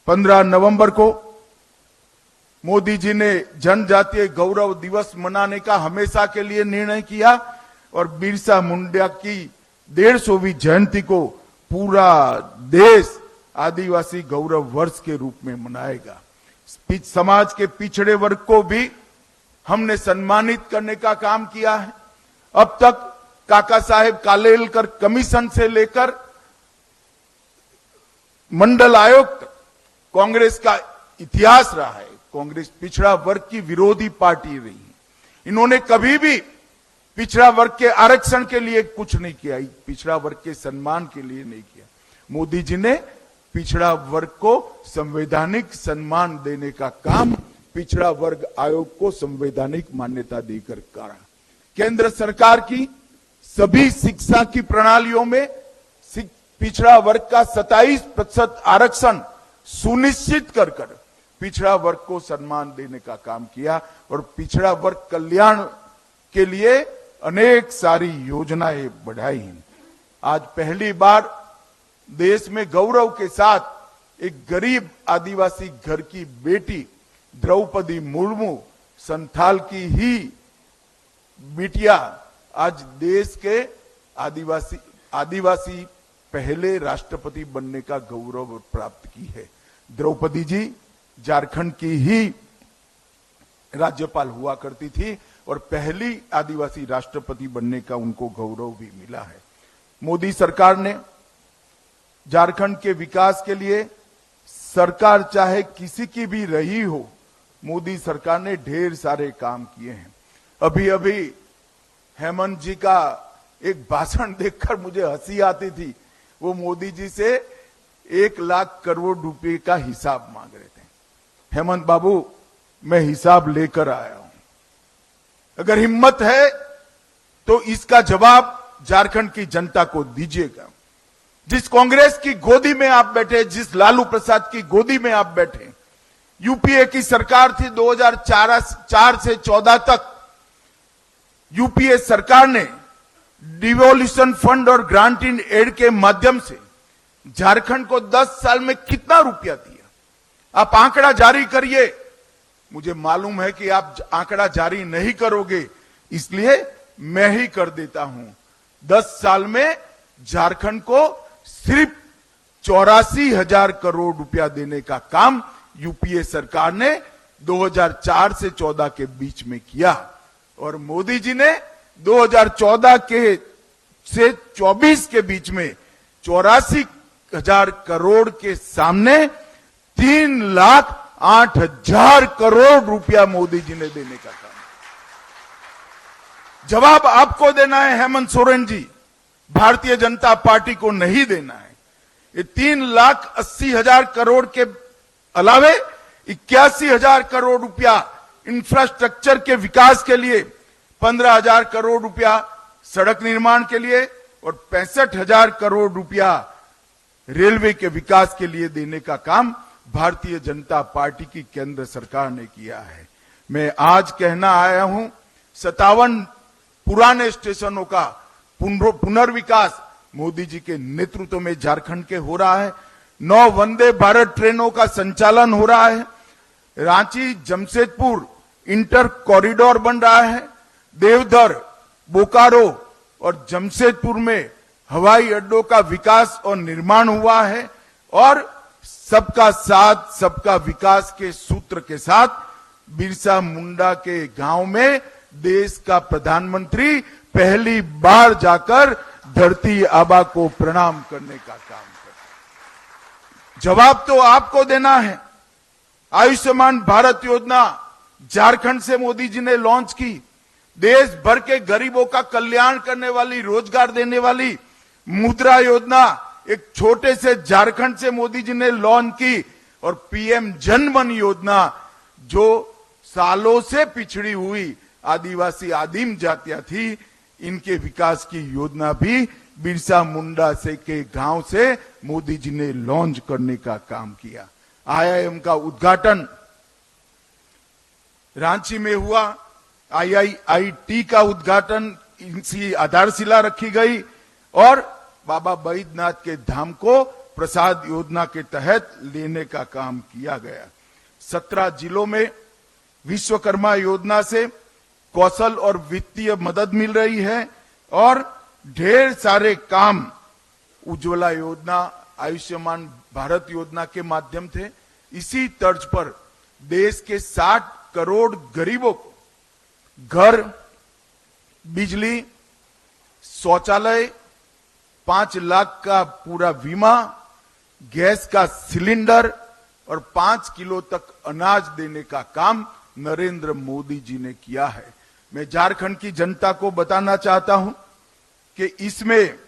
15 नवंबर को मोदी जी ने जनजातीय गौरव दिवस मनाने का हमेशा के लिए निर्णय किया और बिरसा मुंडा की 150वीं जयंती को पूरा देश आदिवासी गौरव वर्ष के रूप में मनाएगा। समाज के पिछड़े वर्ग को भी हमने सम्मानित करने का काम किया है। अब तक काका साहेब कालेलकर कमीशन से लेकर मंडल आयोग कांग्रेस का इतिहास रहा है। कांग्रेस पिछड़ा वर्ग की विरोधी पार्टी रही है। इन्होंने कभी भी पिछड़ा वर्ग के आरक्षण के लिए कुछ नहीं किया, पिछड़ा वर्ग के सम्मान के लिए नहीं किया। मोदी जी ने पिछड़ा वर्ग को संवैधानिक सम्मान देने का काम पिछड़ा वर्ग आयोग को संवैधानिक मान्यता देकर करा। केंद्र सरकार की सभी शिक्षा की प्रणालियों में पिछड़ा वर्ग का 27% आरक्षण सुनिश्चित कर पिछड़ा वर्ग को सम्मान देने का काम किया और पिछड़ा वर्ग कल्याण के लिए अनेक सारी योजनाएं बढ़ाई हैं। आज पहली बार देश में गौरव के साथ एक गरीब आदिवासी घर की बेटी द्रौपदी मुर्मू, संथाल की ही बिटिया, आज देश के आदिवासी पहले राष्ट्रपति बनने का गौरव प्राप्त की है। द्रौपदी जी झारखंड की ही राज्यपाल हुआ करती थी और पहली आदिवासी राष्ट्रपति बनने का उनको गौरव भी मिला है। मोदी सरकार ने झारखंड के विकास के लिए, सरकार चाहे किसी की भी रही हो, मोदी सरकार ने ढेर सारे काम किए हैं। अभी अभी हेमंत जी का एक भाषण देखकर मुझे हंसी आती थी। वो मोदी जी से 1 लाख करोड़ रुपए का हिसाब मांग रहे थे। हेमंत बाबू, मैं हिसाब लेकर आया हूं, अगर हिम्मत है तो इसका जवाब झारखंड की जनता को दीजिएगा। जिस कांग्रेस की गोदी में आप बैठे, जिस लालू प्रसाद की गोदी में आप बैठे, यूपीए की सरकार थी 2004 से 14 तक। यूपीए सरकार ने डिवोल्यूशन फंड और ग्रांट इन एड के माध्यम से झारखंड को 10 साल में कितना रुपया दिया? आप आंकड़ा जारी करिए। मुझे मालूम है कि आप आंकड़ा जारी नहीं करोगे, इसलिए मैं ही कर देता हूं। 10 साल में झारखंड को सिर्फ 84,000 करोड़ रुपया देने का काम यूपीए सरकार ने 2004 से 14 के बीच में किया और मोदी जी ने 2014 के से 24 के बीच में 84,000 करोड़ के सामने 3,08,000 करोड़ रुपया मोदी जी ने देने का काम। जवाब आपको देना है हेमंत सोरेन जी, भारतीय जनता पार्टी को नहीं देना है। ये 3,80,000 करोड़ के अलावे 81,000 करोड़ रुपया इंफ्रास्ट्रक्चर के विकास के लिए, 15,000 करोड़ रुपया सड़क निर्माण के लिए और 65,000 करोड़ रुपया रेलवे के विकास के लिए देने का काम भारतीय जनता पार्टी की केंद्र सरकार ने किया है। मैं आज कहना आया हूं, 57 पुराने स्टेशनों का पुनर्विकास मोदी जी के नेतृत्व में झारखंड के हो रहा है। 9 वंदे भारत ट्रेनों का संचालन हो रहा है। रांची जमशेदपुर इंटर कॉरिडोर बन रहा है। देवधर, बोकारो और जमशेदपुर में हवाई अड्डों का विकास और निर्माण हुआ है और सबका साथ सबका विकास के सूत्र के साथ बिरसा मुंडा के गांव में देश का प्रधानमंत्री पहली बार जाकर धरती आबा को प्रणाम करने का काम कर। जवाब तो आपको देना है। आयुष्मान भारत योजना झारखंड से मोदी जी ने लॉन्च की। देश भर के गरीबों का कल्याण करने वाली, रोजगार देने वाली मुद्रा योजना एक छोटे से झारखंड से मोदी जी ने लॉन्च की और पीएम जन धन योजना जो सालों से पिछड़ी हुई आदिवासी आदिम जातियां थी, इनके विकास की योजना भी बिरसा मुंडा से के गांव से मोदी जी ने लॉन्च करने का काम किया। आईआईएम का उद्घाटन रांची में हुआ। आईआईटी का उद्घाटन, इनकी आधारशिला रखी गई और बाबा बैद्यनाथ के धाम को प्रसाद योजना के तहत लेने का काम किया गया। 17 जिलों में विश्वकर्मा योजना से कौशल और वित्तीय मदद मिल रही है और ढेर सारे काम उज्ज्वला योजना, आयुष्मान भारत योजना के माध्यम थे। इसी तर्ज पर देश के 60 करोड़ गरीबों को घर, बिजली, शौचालय, 5 लाख का पूरा बीमा, गैस का सिलेंडर और 5 किलो तक अनाज देने का काम नरेंद्र मोदी जी ने किया है। मैं झारखंड की जनता को बताना चाहता हूं कि इसमें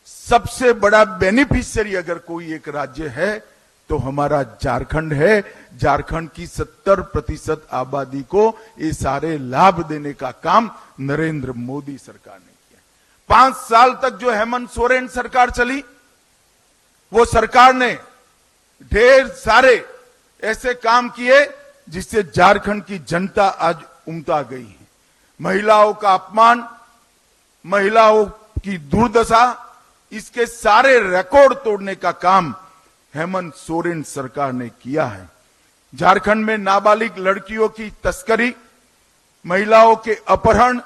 सबसे बड़ा बेनिफिशियरी अगर कोई एक राज्य है तो हमारा झारखंड है। झारखंड की 70% आबादी को ये सारे लाभ देने का काम नरेंद्र मोदी सरकार ने किया। 5 साल तक जो हेमंत सोरेन सरकार चली, वो सरकार ने ढेर सारे ऐसे काम किए जिससे झारखंड की जनता आज उमटा गई है। महिलाओं का अपमान, महिलाओं की दुर्दशा, इसके सारे रिकॉर्ड तोड़ने का काम हेमंत सोरेन सरकार ने किया है। झारखंड में नाबालिग लड़कियों की तस्करी, महिलाओं के अपहरण,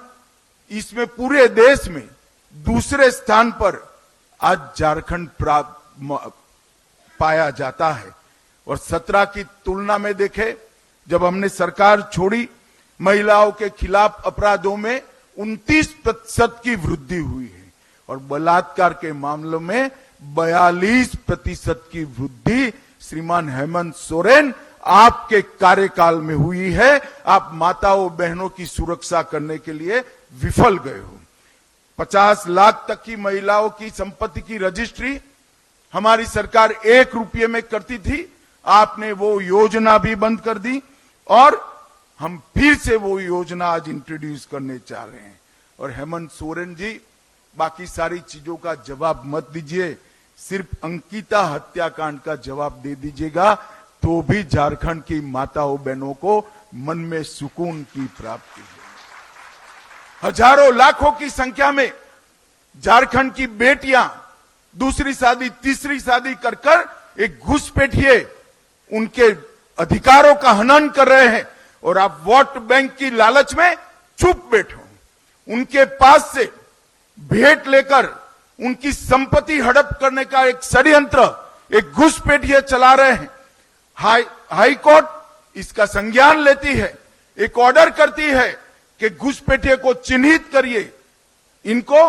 इसमें पूरे देश में दूसरे स्थान पर आज झारखंड पाया जाता है। और 17 की तुलना में देखें, जब हमने सरकार छोड़ी, महिलाओं के खिलाफ अपराधों में 29% की वृद्धि हुई है और बलात्कार के मामलों में 42% की वृद्धि श्रीमान हेमंत सोरेन आपके कार्यकाल में हुई है। आप माताओं बहनों की सुरक्षा करने के लिए विफल गए हो। 50 लाख तक की महिलाओं की संपत्ति की रजिस्ट्री हमारी सरकार 1 रुपये में करती थी, आपने वो योजना भी बंद कर दी और हम फिर से वो योजना आज इंट्रोड्यूस करने चाह रहे हैं। और हेमंत सोरेन जी, बाकी सारी चीजों का जवाब मत दीजिए, सिर्फ अंकिता हत्याकांड का जवाब दे दीजिएगा तो भी झारखंड की माताओं बहनों को मन में सुकून की प्राप्ति है। हजारों लाखों की संख्या में झारखंड की बेटियां दूसरी शादी, तीसरी शादी कर कर एक घुसपैठिए उनके अधिकारों का हनन कर रहे हैं और आप वोट बैंक की लालच में चुप बैठो। उनके पास से भेंट लेकर उनकी संपत्ति हड़प करने का एक षड्यंत्र, एक घुसपैठिए चला रहे हैं। हाई कोर्ट इसका संज्ञान लेती है, एक ऑर्डर करती है कि घुसपैठिए को चिन्हित करिए, इनको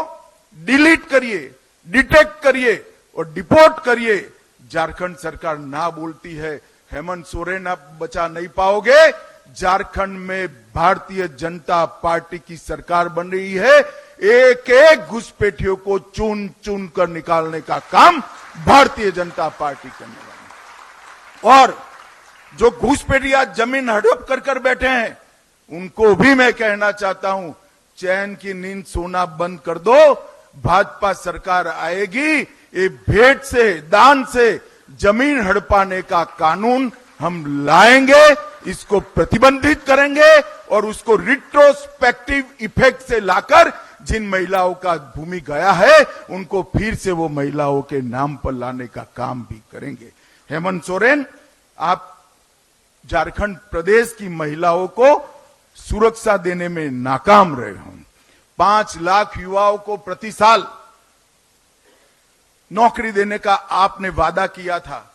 डिलीट करिए, डिटेक्ट करिए और डिपोर्ट करिए। झारखंड सरकार ना बोलती है। हेमंत सोरेन आप बचा नहीं पाओगे। झारखंड में भारतीय जनता पार्टी की सरकार बन रही है। एक एक घुसपैठियों को चुन चुन कर निकालने का काम भारतीय जनता पार्टी करने वाली। और जो घुसपैठिया जमीन हड़प कर कर बैठे हैं, उनको भी मैं कहना चाहता हूं, चैन की नींद सोना बंद कर दो। भाजपा सरकार आएगी, ये भेंट से, दान से जमीन हड़पाने का कानून हम लाएंगे, इसको प्रतिबंधित करेंगे और उसको रिट्रोस्पेक्टिव इफेक्ट से लाकर जिन महिलाओं का भूमि गया है उनको फिर से वो महिलाओं के नाम पर लाने का काम भी करेंगे। हेमंत सोरेन, आप झारखंड प्रदेश की महिलाओं को सुरक्षा देने में नाकाम रहे हो। 5 लाख युवाओं को प्रति साल नौकरी देने का आपने वादा किया था।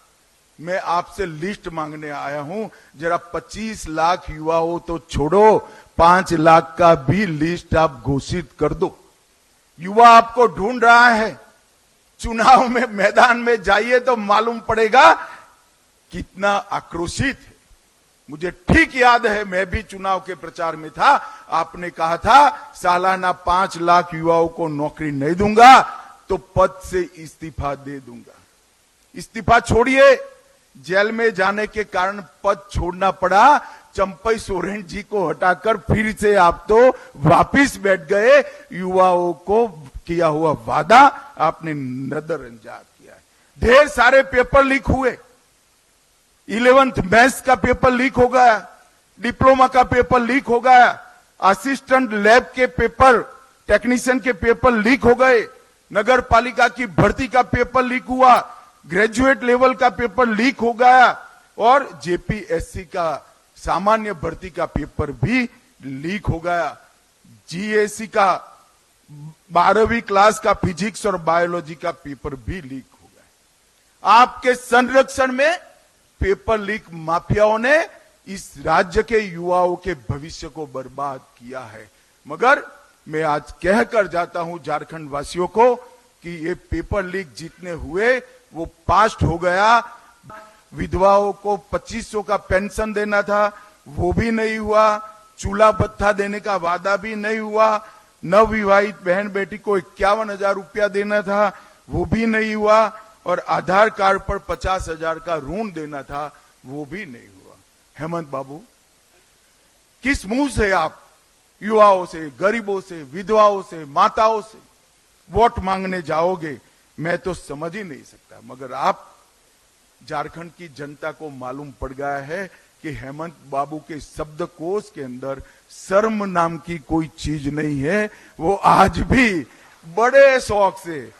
मैं आपसे लिस्ट मांगने आया हूं, जरा 25 लाख युवाओं तो छोड़ो, 5 लाख का भी लिस्ट आप घोषित कर दो। युवा आपको ढूंढ रहा है। चुनाव में मैदान में जाइए तो मालूम पड़ेगा कितना आक्रोशित है। मुझे ठीक याद है, मैं भी चुनाव के प्रचार में था। आपने कहा था सालाना 5 लाख युवाओं को नौकरी नहीं दूंगा तो पद से इस्तीफा दे दूंगा। इस्तीफा छोड़िए, जेल में जाने के कारण पद छोड़ना पड़ा। चंपई सोरेन जी को हटाकर फिर से आप तो वापिस बैठ गए। युवाओं को किया हुआ वादा आपने नजरअंदाज किया है। ढेर सारे पेपर लीक हुए। 11th मैथ्स का पेपर लीक हो गया, डिप्लोमा का पेपर लीक हो गया, असिस्टेंट लैब के पेपर, टेक्नीशियन के पेपर लीक हो गए। नगर पालिका की भर्ती का पेपर लीक हुआ, ग्रेजुएट लेवल का पेपर लीक हो गया और जेपीएससी का सामान्य भर्ती का पेपर भी लीक हो गया। जीएससी का 12वीं क्लास का फिजिक्स और बायोलॉजी का पेपर भी लीक हो गया। आपके संरक्षण में पेपर लीक माफियाओं ने इस राज्य के युवाओं के भविष्य को बर्बाद किया है। मगर मैं आज कहकर जाता हूं झारखंड वासियों को कि ये पेपर लीक जितने हुए वो पास्ट हो गया। विधवाओं को 2500 का पेंशन देना था, वो भी नहीं हुआ। चूल्हा भत्ता देने का वादा भी नहीं हुआ। नवविवाहित बहन बेटी को 51,000 रुपया देना था, वो भी नहीं हुआ। और आधार कार्ड पर 50,000 का ऋण देना था, वो भी नहीं हुआ। हेमंत बाबू, किस मुंह से आप युवाओं से, गरीबों से, विधवाओं से, माताओं से वोट मांगने जाओगे, मैं तो समझ ही नहीं सकता। मगर आप, झारखंड की जनता को मालूम पड़ गया है कि हेमंत बाबू के शब्दकोश के अंदर शर्म नाम की कोई चीज नहीं है। वो आज भी बड़े शौक से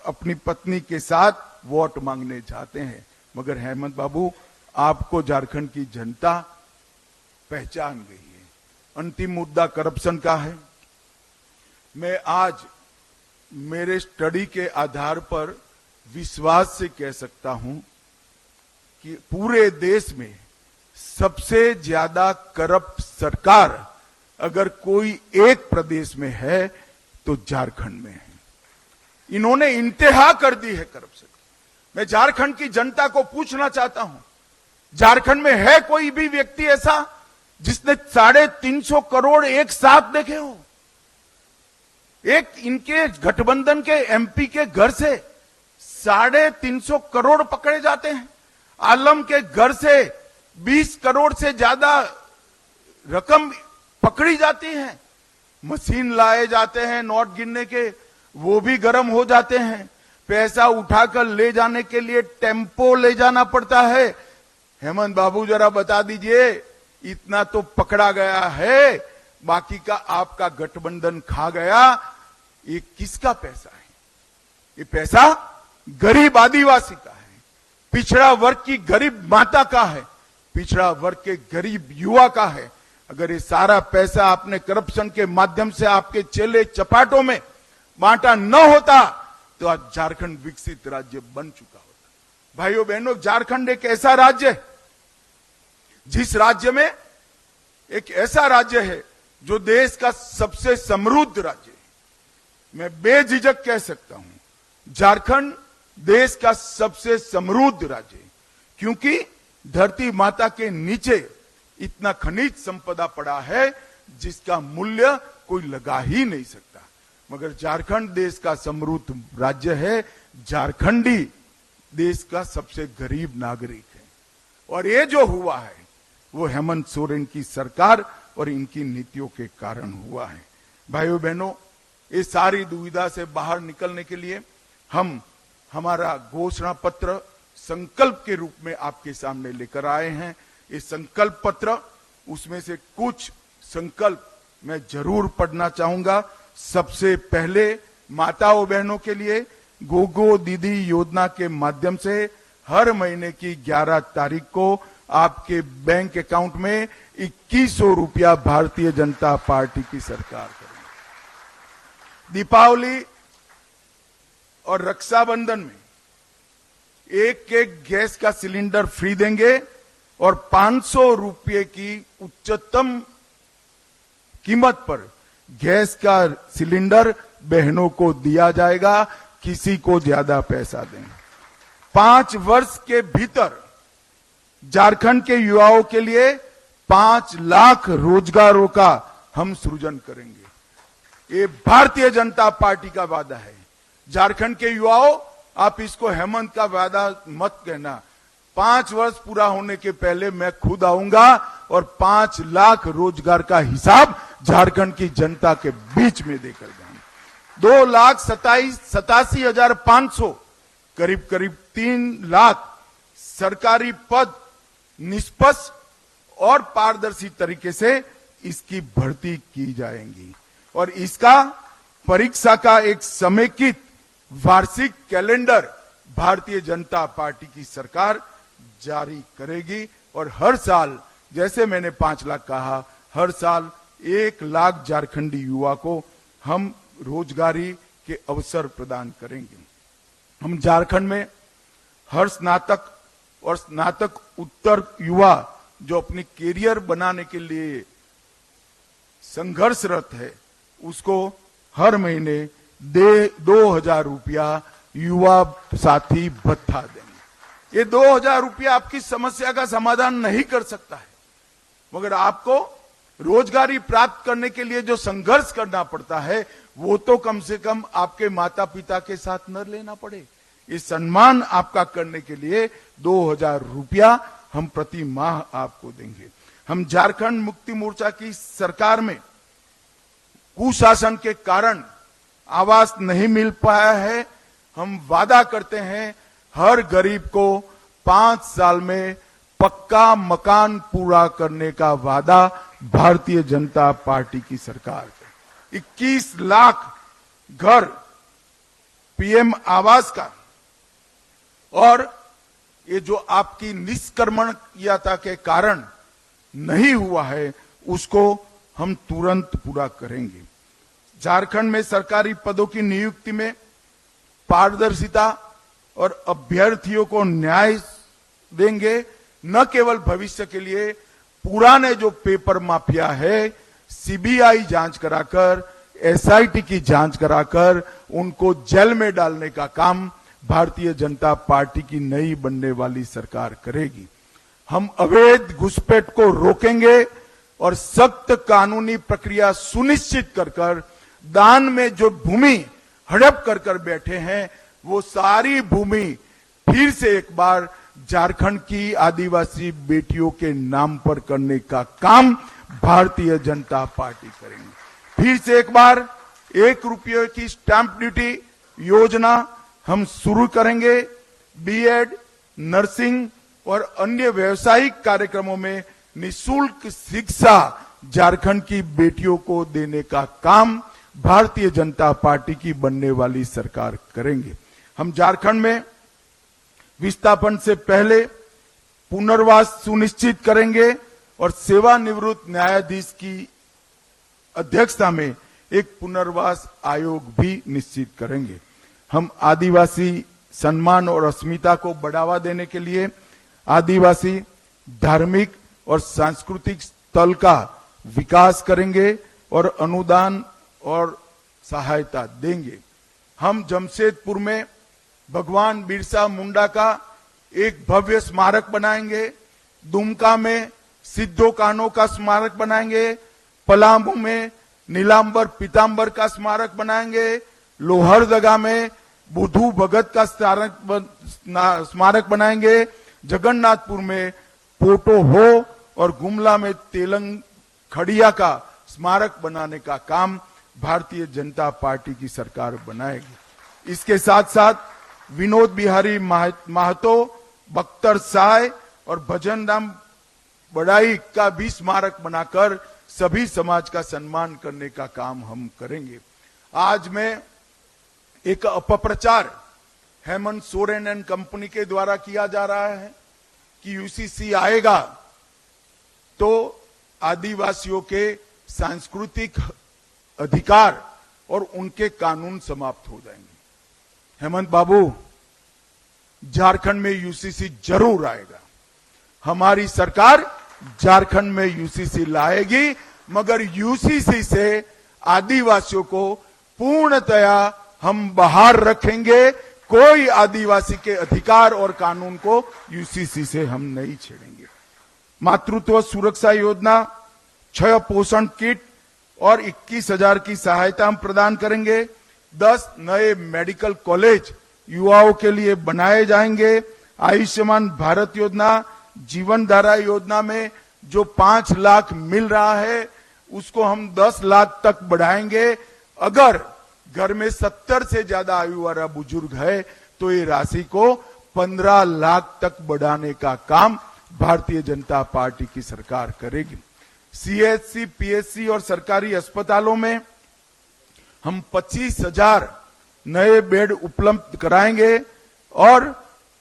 अपनी पत्नी के साथ वोट मांगने जाते हैं। मगर हेमंत बाबू, आपको झारखंड की जनता पहचान गई है। अंतिम मुद्दा करप्शन का है। मैं आज मेरे स्टडी के आधार पर विश्वास से कह सकता हूं कि पूरे देश में सबसे ज्यादा करप्ट सरकार अगर कोई एक प्रदेश में है तो झारखंड में है। इन्होंने इंतहा कर दी है करप्शन। मैं झारखंड की जनता को पूछना चाहता हूं, झारखंड में है कोई भी व्यक्ति ऐसा जिसने 350 करोड़ एक साथ देखे हो? एक इनके गठबंधन के एमपी के घर से 350 करोड़ पकड़े जाते हैं। आलम के घर से 20 करोड़ से ज्यादा रकम पकड़ी जाती है। मशीन लाए जाते हैं नोट गिनने के, वो भी गर्म हो जाते हैं। पैसा उठाकर ले जाने के लिए टेम्पो ले जाना पड़ता है। हेमंत बाबू, जरा बता दीजिए, इतना तो पकड़ा गया है, बाकी का आपका गठबंधन खा गया। ये किसका पैसा है? ये पैसा गरीब आदिवासी का है, पिछड़ा वर्ग की गरीब माता का है, पिछड़ा वर्ग के गरीब युवा का है। अगर ये सारा पैसा आपने करप्शन के माध्यम से आपके चेले चपाटों में बांटा न होता तो आज झारखंड विकसित राज्य बन चुका होता। भाइयों बहनों, झारखंड एक ऐसा राज्य है जिस राज्य में एक ऐसा राज्य है जो देश का सबसे समृद्ध राज्य है। मैं बेझिझक कह सकता हूं, झारखंड देश का सबसे समृद्ध राज्य है, क्योंकि धरती माता के नीचे इतना खनिज संपदा पड़ा है जिसका मूल्य कोई लगा ही नहीं सकता। मगर झारखंड देश का समृद्ध राज्य है, झारखंडी देश का सबसे गरीब नागरिक है। और ये जो हुआ है वो हेमंत सोरेन की सरकार और इनकी नीतियों के कारण हुआ है। भाइयों बहनों, इस सारी दुविधा से बाहर निकलने के लिए हम हमारा घोषणा पत्र संकल्प के रूप में आपके सामने लेकर आए हैं। ये संकल्प पत्र, उसमें से कुछ संकल्प मैं जरूर पढ़ना चाहूंगा। सबसे पहले माताओं बहनों के लिए गोगो दीदी योजना के माध्यम से हर महीने की 11 तारीख को आपके बैंक अकाउंट में 2100 रुपया भारतीय जनता पार्टी की सरकार करेगी। दीपावली और रक्षाबंधन में एक गैस का सिलेंडर फ्री देंगे और 500 रुपये की उच्चतम कीमत पर गैस का सिलेंडर बहनों को दिया जाएगा। किसी को ज्यादा पैसा दें। 5 वर्ष के भीतर झारखंड के युवाओं के लिए 5 लाख रोजगारों का हम सृजन करेंगे। ये भारतीय जनता पार्टी का वादा है। झारखंड के युवाओं, आप इसको हेमंत का वादा मत कहना। 5 वर्ष पूरा होने के पहले मैं खुद आऊंगा और 5 लाख रोजगार का हिसाब झारखंड की जनता के बीच में देकर जाऊंगा। 2,87,500 करीब 3 लाख सरकारी पद निष्पक्ष और पारदर्शी तरीके से इसकी भर्ती की जाएंगी और इसका परीक्षा का एक समेकित वार्षिक कैलेंडर भारतीय जनता पार्टी की सरकार जारी करेगी और हर साल, जैसे मैंने 5 लाख कहा, हर साल 1 लाख झारखंडी युवा को हम रोजगारी के अवसर प्रदान करेंगे। हम झारखंड में हर स्नातक और स्नातक उत्तर युवा जो अपनी कैरियर बनाने के लिए संघर्षरत है, उसको हर महीने 2,000 रुपया युवा साथी भत्ता देंगे। ये 2,000 रुपया आपकी समस्या का समाधान नहीं कर सकता है, मगर आपको रोजगारी प्राप्त करने के लिए जो संघर्ष करना पड़ता है, वो तो कम से कम आपके माता पिता के साथ न लेना पड़े। ये सम्मान आपका करने के लिए 2,000 रुपया हम प्रति माह आपको देंगे। हम झारखंड मुक्ति मोर्चा की सरकार में कुशासन के कारण आवास नहीं मिल पाया है। हम वादा करते हैं हर गरीब को 5 साल में पक्का मकान पूरा करने का वादा भारतीय जनता पार्टी की सरकार का। 21 लाख घर पीएम आवास का, और ये जो आपकी निष्कर्मण्यता के कारण नहीं हुआ है, उसको हम तुरंत पूरा करेंगे। झारखंड में सरकारी पदों की नियुक्ति में पारदर्शिता और अभ्यर्थियों को न्याय देंगे। न केवल भविष्य के लिए, पुराने जो पेपर माफिया है, सीबीआई जांच कराकर, एसआईटी की जांच कराकर उनको जेल में डालने का काम भारतीय जनता पार्टी की नई बनने वाली सरकार करेगी। हम अवैध घुसपैठ को रोकेंगे और सख्त कानूनी प्रक्रिया सुनिश्चित कर दान में जो भूमि हड़प कर बैठे हैं, वो सारी भूमि फिर से एक बार झारखंड की आदिवासी बेटियों के नाम पर करने का काम भारतीय जनता पार्टी करेंगे। फिर से एक बार 1 रुपये की स्टैंप ड्यूटी योजना हम शुरू करेंगे। बीएड, नर्सिंग और अन्य व्यावसायिक कार्यक्रमों में निःशुल्क शिक्षा झारखंड की बेटियों को देने का काम भारतीय जनता पार्टी की बनने वाली सरकार करेंगे। हम झारखंड में विस्थापन से पहले पुनर्वास सुनिश्चित करेंगे और सेवानिवृत्त न्यायाधीश की अध्यक्षता में एक पुनर्वास आयोग भी निश्चित करेंगे। हम आदिवासी सम्मान और अस्मिता को बढ़ावा देने के लिए आदिवासी धार्मिक और सांस्कृतिक स्थल का विकास करेंगे और अनुदान और सहायता देंगे। हम जमशेदपुर में भगवान बिरसा मुंडा का एक भव्य स्मारक बनाएंगे। दुमका में सिद्धो कान्हो का स्मारक बनाएंगे। पलामू में नीलांबर पीतांबर का स्मारक बनाएंगे। लोहरदगा में बुद्धू भगत का स्मारक बनाएंगे। जगन्नाथपुर में पोटो हो और गुमला में तेलंग खड़िया का स्मारक बनाने का काम भारतीय जनता पार्टी की सरकार बनाएगी। इसके साथ साथ विनोद बिहारी महतो, बख्तर साय और भजन राम बड़ाई का भी स्मारक बनाकर सभी समाज का सम्मान करने का काम हम करेंगे। आज मैं एक अपप्रचार हेमंत सोरेन एंड कंपनी के द्वारा किया जा रहा है कि यूसीसी आएगा तो आदिवासियों के सांस्कृतिक अधिकार और उनके कानून समाप्त हो जाएंगे। हेमंत बाबू, झारखंड में यूसीसी जरूर आएगा। हमारी सरकार झारखंड में यूसीसी लाएगी, मगर यूसीसी से आदिवासियों को पूर्णतया हम बाहर रखेंगे। कोई आदिवासी के अधिकार और कानून को यूसीसी से हम नहीं छेड़ेंगे। मातृत्व सुरक्षा योजना, 6 पोषण किट और 21,000 की सहायता हम प्रदान करेंगे। 10 नए मेडिकल कॉलेज युवाओं के लिए बनाए जाएंगे। आयुष्मान भारत योजना, जीवन धारा योजना में जो 5 लाख मिल रहा है, उसको हम 10 लाख तक बढ़ाएंगे। अगर घर में 70 से ज्यादा आयु वाला बुजुर्ग है तो ये राशि को 15 लाख तक बढ़ाने का काम भारतीय जनता पार्टी की सरकार करेगी। सीएचसी, पीएचसी और सरकारी अस्पतालों में हम 25,000 नए बेड उपलब्ध कराएंगे और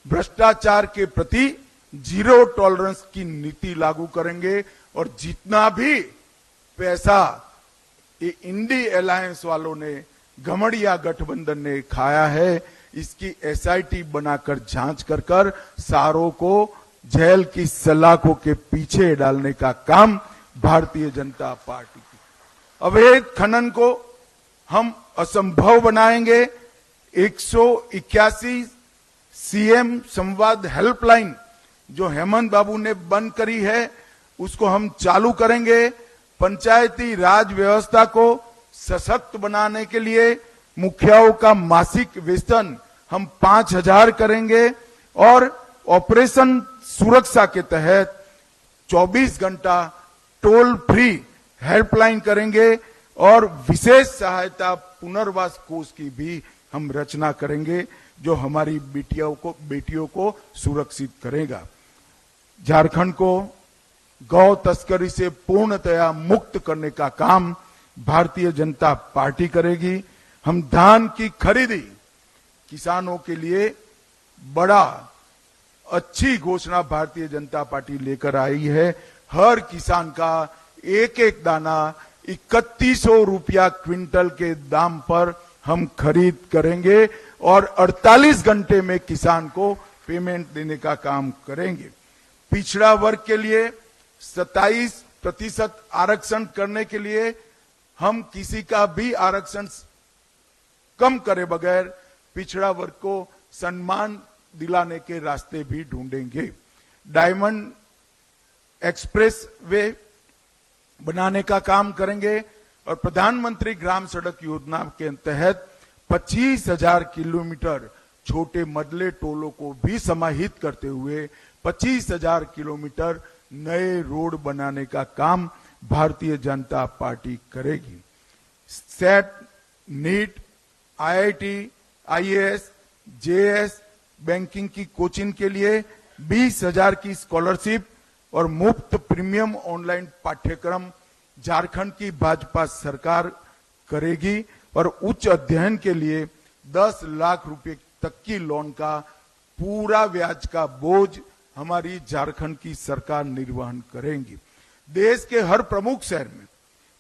भ्रष्टाचार के प्रति जीरो टॉलरेंस की नीति लागू करेंगे। और जितना भी पैसा ये इंडी अलायंस वालों ने, घमड़िया गठबंधन ने खाया है, इसकी एसआईटी बनाकर जांच कर सारों को जेल की सलाखों के पीछे डालने का काम भारतीय जनता पार्टी की। अवैध खनन को हम असंभव बनाएंगे। 181 सीएम संवाद हेल्पलाइन जो हेमंत बाबू ने बंद करी है, उसको हम चालू करेंगे। पंचायती राज व्यवस्था को सशक्त बनाने के लिए मुखियाओं का मासिक वेतन हम 5,000 करेंगे और ऑपरेशन सुरक्षा के तहत 24 घंटा टोल फ्री हेल्पलाइन करेंगे और विशेष सहायता पुनर्वास कोष की भी हम रचना करेंगे जो हमारी बेटियों को सुरक्षित करेगा। झारखंड को गौ तस्करी से पूर्णतया मुक्त करने का काम भारतीय जनता पार्टी करेगी। हम धान की खरीदी किसानों के लिए बड़ा अच्छी घोषणा भारतीय जनता पार्टी लेकर आई है। हर किसान का एक एक दाना 3100 रुपया क्विंटल के दाम पर हम खरीद करेंगे और 48 घंटे में किसान को पेमेंट देने का काम करेंगे। पिछड़ा वर्ग के लिए 27% आरक्षण करने के लिए हम किसी का भी आरक्षण कम करे बगैर पिछड़ा वर्ग को सम्मान दिलाने के रास्ते भी ढूंढेंगे। डायमंड एक्सप्रेस वे बनाने का काम करेंगे और प्रधानमंत्री ग्राम सड़क योजना के तहत 25,000 किलोमीटर छोटे मदले टोलों को भी समाहित करते हुए 25,000 किलोमीटर नए रोड बनाने का काम भारतीय जनता पार्टी करेगी। SET, NEET, IIT, IAS, JS, banking की कोचिंग के लिए 20,000 की स्कॉलरशिप और मुफ्त प्रीमियम ऑनलाइन पाठ्यक्रम झारखंड की भाजपा सरकार करेगी और उच्च अध्ययन के लिए 10 लाख रुपए तक की लोन का पूरा ब्याज का बोझ हमारी झारखंड की सरकार निर्वहन करेंगी। देश के हर प्रमुख शहर में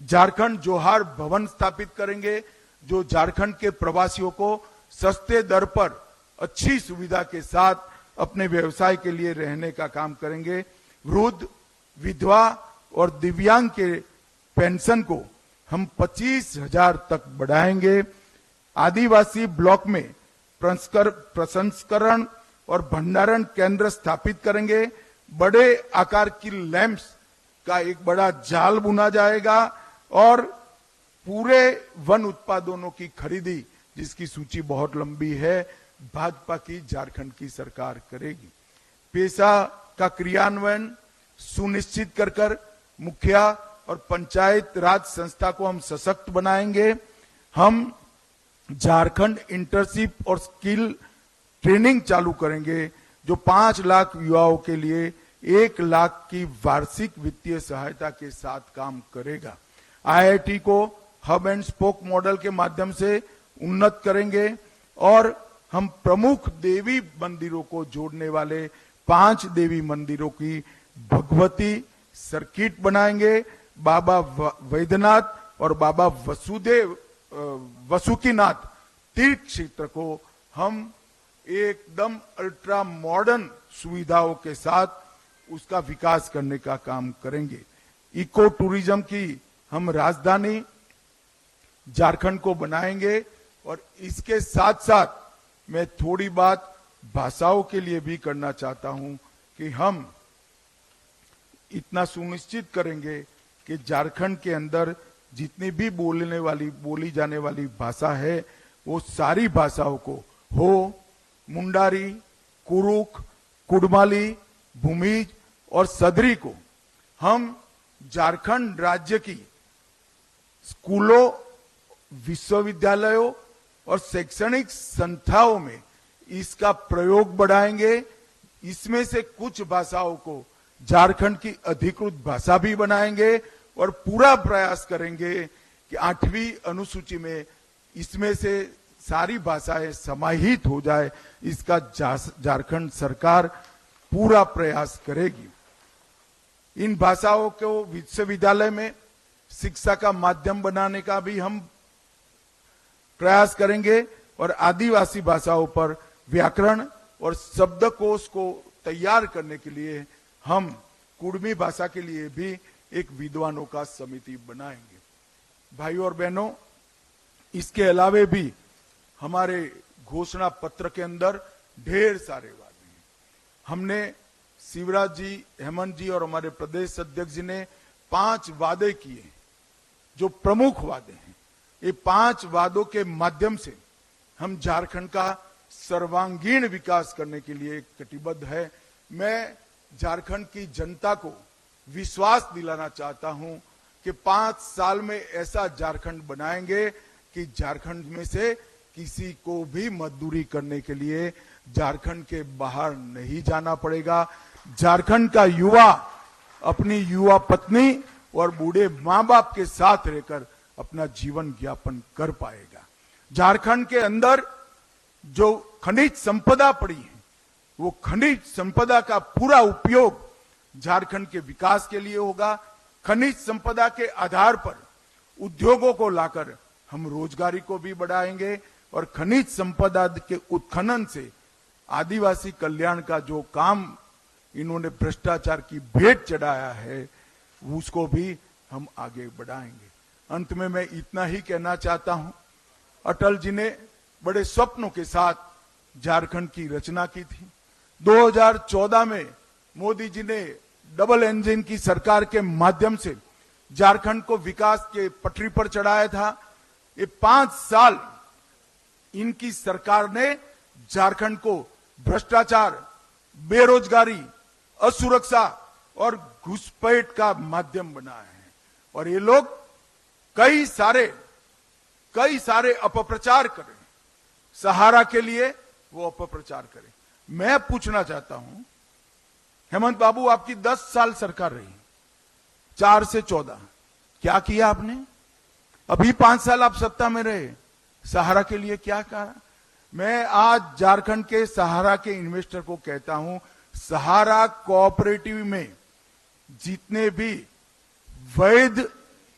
झारखंड जोहार भवन स्थापित करेंगे जो झारखंड के प्रवासियों को सस्ते दर पर अच्छी सुविधा के साथ अपने व्यवसाय के लिए रहने का काम करेंगे। वृद्ध, विधवा और दिव्यांग के पेंशन को हम 25,000 तक बढ़ाएंगे। आदिवासी ब्लॉक में प्रसंस्करण और भंडारण केंद्र स्थापित करेंगे। बड़े आकार की लैंप्स का एक बड़ा जाल बुना जाएगा और पूरे वन उत्पादों की खरीदी, जिसकी सूची बहुत लंबी है, भाजपा की झारखंड की सरकार करेगी। पेशा का क्रियान्वयन सुनिश्चित कर मुखिया और पंचायत राज संस्था को हम सशक्त बनाएंगे। हम झारखंड इंटर्नशिप और स्किल ट्रेनिंग चालू करेंगे जो 5 लाख युवाओं के लिए 1 लाख की वार्षिक वित्तीय सहायता के साथ काम करेगा। आईआईटी को हब एंड स्पोक मॉडल के माध्यम से उन्नत करेंगे और हम प्रमुख देवी मंदिरों को जोड़ने वाले 5 देवी मंदिरों की भगवती सर्किट बनाएंगे। बाबा वैद्यनाथ और बाबा वसुकीनाथ तीर्थ क्षेत्र को हम एकदम अल्ट्रा मॉडर्न सुविधाओं के साथ उसका विकास करने का काम करेंगे। इको टूरिज्म की हम राजधानी झारखंड को बनाएंगे और इसके साथ साथ मैं थोड़ी बात भाषाओं के लिए भी करना चाहता हूं कि हम इतना सुनिश्चित करेंगे कि झारखंड के अंदर जितनी भी बोली जाने वाली भाषा है वो सारी भाषाओं को हो, मुंडारी, कुरुख, कुडमाली, भूमिज और सदरी को हम झारखंड राज्य की स्कूलों, विश्वविद्यालयों और शैक्षणिक संस्थाओं में इसका प्रयोग बढ़ाएंगे। इसमें से कुछ भाषाओं को झारखंड की अधिकृत भाषा भी बनाएंगे और पूरा प्रयास करेंगे कि 8वीं अनुसूची में इसमें से सारी भाषाएं समाहित हो जाए, इसका झारखंड सरकार पूरा प्रयास करेगी। इन भाषाओं को विश्वविद्यालय में शिक्षा का माध्यम बनाने का भी हम प्रयास करेंगे और आदिवासी भाषाओं पर व्याकरण और शब्दकोश को तैयार करने के लिए हम कुड़मी भाषा के लिए भी एक विद्वानों का समिति बनाएंगे। भाइयों और बहनों, इसके अलावे भी हमारे घोषणा पत्र के अंदर ढेर सारे वादे हैं। हमने शिवराज जी, हेमंत जी और हमारे प्रदेश अध्यक्ष जी ने 5 वादे किए जो प्रमुख वादे हैं। ये 5 वादों के माध्यम से हम झारखंड का सर्वांगीण विकास करने के लिए कटिबद्ध है। मैं झारखंड की जनता को विश्वास दिलाना चाहता हूं कि 5 साल में ऐसा झारखंड बनाएंगे कि झारखंड में से किसी को भी मजदूरी करने के लिए झारखंड के बाहर नहीं जाना पड़ेगा। झारखंड का युवा अपनी युवा पत्नी और बूढ़े मां बाप के साथ रहकर अपना जीवन यापन कर पाएगा। झारखंड के अंदर जो खनिज संपदा पड़ी है, वो खनिज संपदा का पूरा उपयोग झारखंड के विकास के लिए होगा। खनिज संपदा के आधार पर उद्योगों को लाकर हम रोजगारी को भी बढ़ाएंगे और खनिज संपदा के उत्खनन से आदिवासी कल्याण का जो काम इन्होंने भ्रष्टाचार की भेंट चढ़ाया है, उसको भी हम आगे बढ़ाएंगे। अंत में मैं इतना ही कहना चाहता हूं, अटल जी ने बड़े स्वप्नों के साथ झारखंड की रचना की थी। 2014 में मोदी जी ने डबल इंजन की सरकार के माध्यम से झारखंड को विकास के पटरी पर चढ़ाया था। ये 5 साल इनकी सरकार ने झारखंड को भ्रष्टाचार, बेरोजगारी, असुरक्षा और घुसपैठ का माध्यम बनाया है और ये लोग कई सारे अपप्रचार करें। सहारा के लिए वो अपप्रचार करें। मैं पूछना चाहता हूं, हेमंत बाबू आपकी 10 साल सरकार रही, 4 से 14, क्या किया आपने? अभी 5 साल आप सत्ता में रहे, सहारा के लिए क्या करा? मैं आज झारखंड के सहारा के इन्वेस्टर को कहता हूं, सहारा कोऑपरेटिव में जितने भी वैध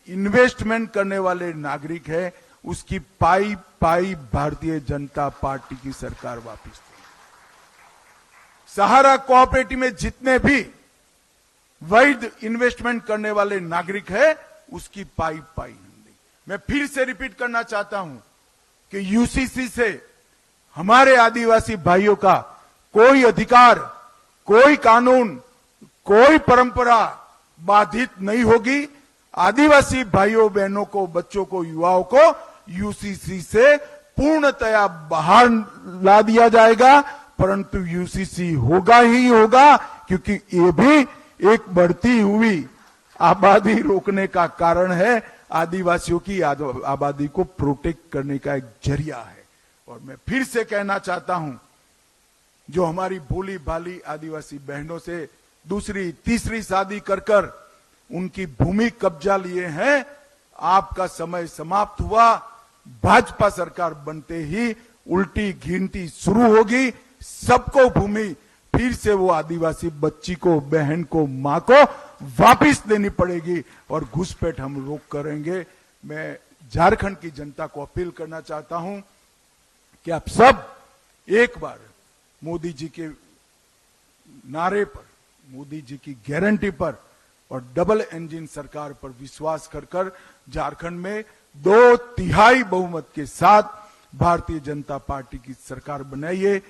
इन्वेस्टमेंट करने वाले नागरिक हैं, उसकी पाई भारतीय जनता पार्टी की सरकार वापिस देगी। सहारा कोऑपरेटिव में जितने भी वैध इन्वेस्टमेंट करने वाले नागरिक हैं, उसकी पाई हम देंगे। मैं फिर से रिपीट करना चाहता हूं कि यूसीसी से हमारे आदिवासी भाइयों का कोई अधिकार, कोई कानून, कोई परंपरा बाधित नहीं होगी। आदिवासी भाइयों बहनों को, बच्चों को, युवाओं को यूसीसी से पूर्णतया बाहर ला दिया जाएगा, परंतु यूसीसी होगा ही होगा, क्योंकि ये भी एक बढ़ती हुई आबादी रोकने का कारण है। आदिवासियों की आबादी को प्रोटेक्ट करने का एक जरिया है। और मैं फिर से कहना चाहता हूं, जो हमारी भोली भाली आदिवासी बहनों से दूसरी तीसरी शादी कर उनकी भूमि कब्जा लिए हैं, आपका समय समाप्त हुआ। भाजपा सरकार बनते ही उल्टी गिनती शुरू होगी। सबको भूमि फिर से वो आदिवासी बच्ची को, बहन को, मां को वापिस देनी पड़ेगी और घुसपैठ हम रोक करेंगे। मैं झारखंड की जनता को अपील करना चाहता हूं कि आप सब एक बार मोदी जी के नारे पर, मोदी जी की गारंटी पर और डबल इंजन सरकार पर विश्वास कर झारखंड में 2/3 बहुमत के साथ भारतीय जनता पार्टी की सरकार बनाइए।